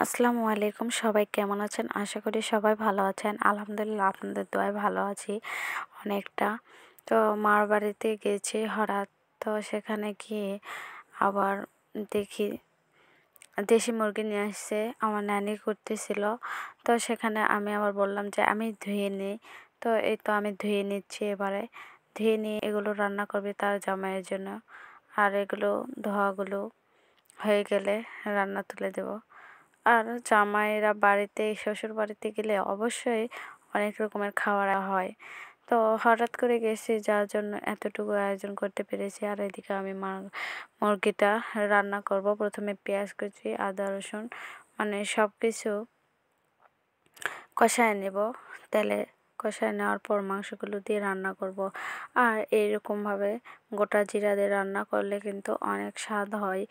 আসসালামু আলাইকুম, সবাই কেমন আছেন? আশা করি সবাই ভালো আছেন। আলহামদুলিল্লাহ, আপনাদের দোয়ায় ভালো আছি অনেকটা। তো মার বাড়িতে গেছি হঠাৎ। তো সেখানে গিয়ে আবার দেখি দেশি মুরগি নিয়ে আসছে, আমার নানি করতেছিল। তো সেখানে আমি আবার বললাম যে আমি ধুয়ে নিই। তো এই তো আমি ধুয়ে নিচ্ছি, এবারে ধুয়ে নিয়ে এগুলো রান্না করবে তার জামাইয়ের জন্য। আর এগুলো ধোয়াগুলো হয়ে গেলে রান্না তুলে দেব। আর জামাইরা বাড়িতে, শ্বশুর বাড়িতে গেলে অবশ্যই অনেক রকমের খাবার হয়। তো হঠাৎ করে গেছি, যার জন্য এতটুকু আয়োজন করতে পেরেছি। আর এদিকে আমি মুরগিটা রান্না করব। প্রথমে পেঁয়াজ কুচি, আদা রসুন মানে সব কিছু কষায় নেব তেলে। কষায় নেওয়ার পর মাংসগুলো দিয়ে রান্না করব। আর এইরকমভাবে গোটা জিরা দিয়ে রান্না করলে কিন্তু অনেক স্বাদ হয়।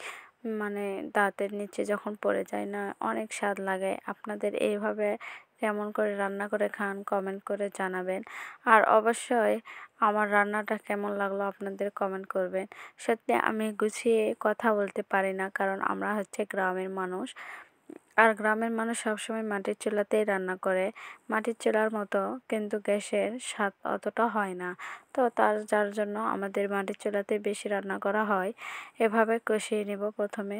মানে দাঁতের নিচে যখন পড়ে যায় না, অনেক স্বাদ লাগে। আপনাদের এইভাবে কেমন করে রান্না করে খান কমেন্ট করে জানাবেন। আর অবশ্যই আমার রান্নাটা কেমন লাগলো আপনাদের কমেন্ট করবেন। সত্যি আমি গুছিয়ে কথা বলতে পারি না, কারণ আমরা হচ্ছে গ্রামের মানুষ। আর গ্রামের মানুষ সবসময় মাটির চুলাতেই রান্না করে। মাটির চুলার মতো কিন্তু গ্যাসের স্বাদ অতটা হয় না। তো যার জন্য আমাদের মাটির চুলাতে বেশি রান্না করা হয়। এভাবে কষিয়ে নেব প্রথমে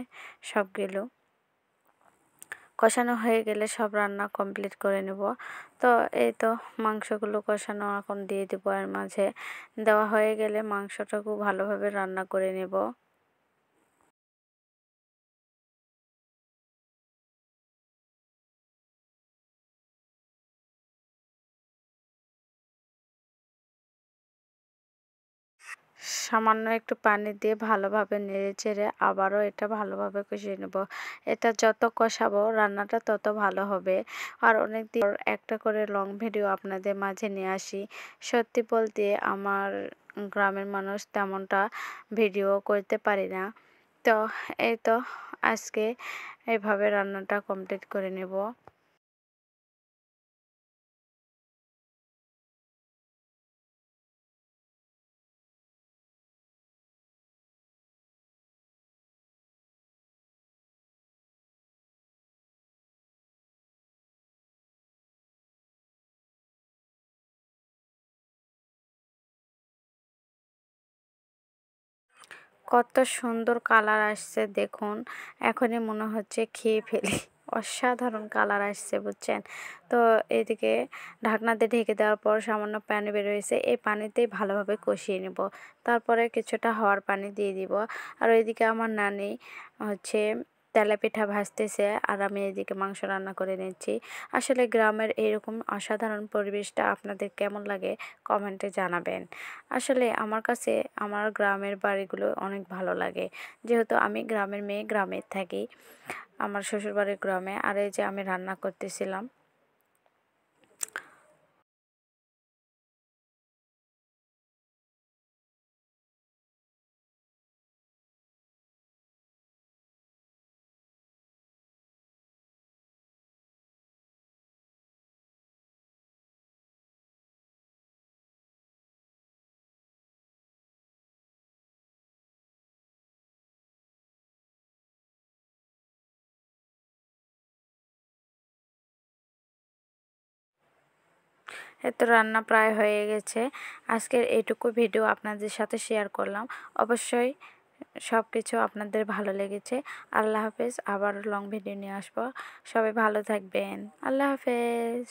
সবগুলো। কষানো হয়ে গেলে সব রান্না কমপ্লিট করে নেব। তো এই তো মাংসগুলো কষানো এখন দিয়ে দেবো এর মাঝে। দেওয়া হয়ে গেলে মাংসটাকেও ভালোভাবে রান্না করে নেব। সামান্য একটু পানি দিয়ে ভালোভাবে নেড়েচেড়ে আবারও এটা ভালোভাবে কষিয়ে নেব। এটা যত কষাবো রান্নাটা তত ভালো হবে। আর অনেক দিন পর একটা করে লং ভিডিও আপনাদের মাঝে নিয়ে আসি। সত্যি বলতে আমার গ্রামের মানুষ তেমনটা ভিডিও করতে পারি না। তো এই তো আজকে এইভাবে রান্নাটা কমপ্লিট করে নেব। কত সুন্দর কালার আসছে দেখুন, এখনই মনে হচ্ছে খেয়ে ফেলি। অসাধারণ কালার আসছে, বুঝছেন? তো এদিকে ঢাকনা দিয়ে ঢেকে দেওয়ার পর সামান্য পানি বের হয়েছে, এই পানিতেই ভালোভাবে কষিয়ে নেব। তারপরে কিছুটা হওয়ার পানি দিয়ে দিব। আর ওইদিকে আমার নানি হচ্ছে তেলাপিঠা ভাজতেছে, আর আমি এদিকে মাংস রান্না করে নিচ্ছি। আসলে গ্রামের এইরকম অসাধারণ পরিবেশটা আপনাদের কেমন লাগে কমেন্টে জানাবেন। আসলে আমার কাছে আমার গ্রামের বাড়িগুলো অনেক ভালো লাগে, যেহেতু আমি গ্রামের মেয়ে, গ্রামে থাকি। আমার শ্বশুরবাড়ির গ্রামে। আর এই যে আমি রান্না করতেছিলাম। এত রান্না প্রায় হয়ে গেছে। আজকের এইটুকু ভিডিও আপনাদের সাথে শেয়ার করলাম। অবশ্যই সব কিছু আপনাদের ভালো লেগেছে। আল্লাহ হাফেজ। আবার লং ভিডিও নিয়ে আসবো। সবাই ভালো থাকবেন। আল্লাহ হাফেজ।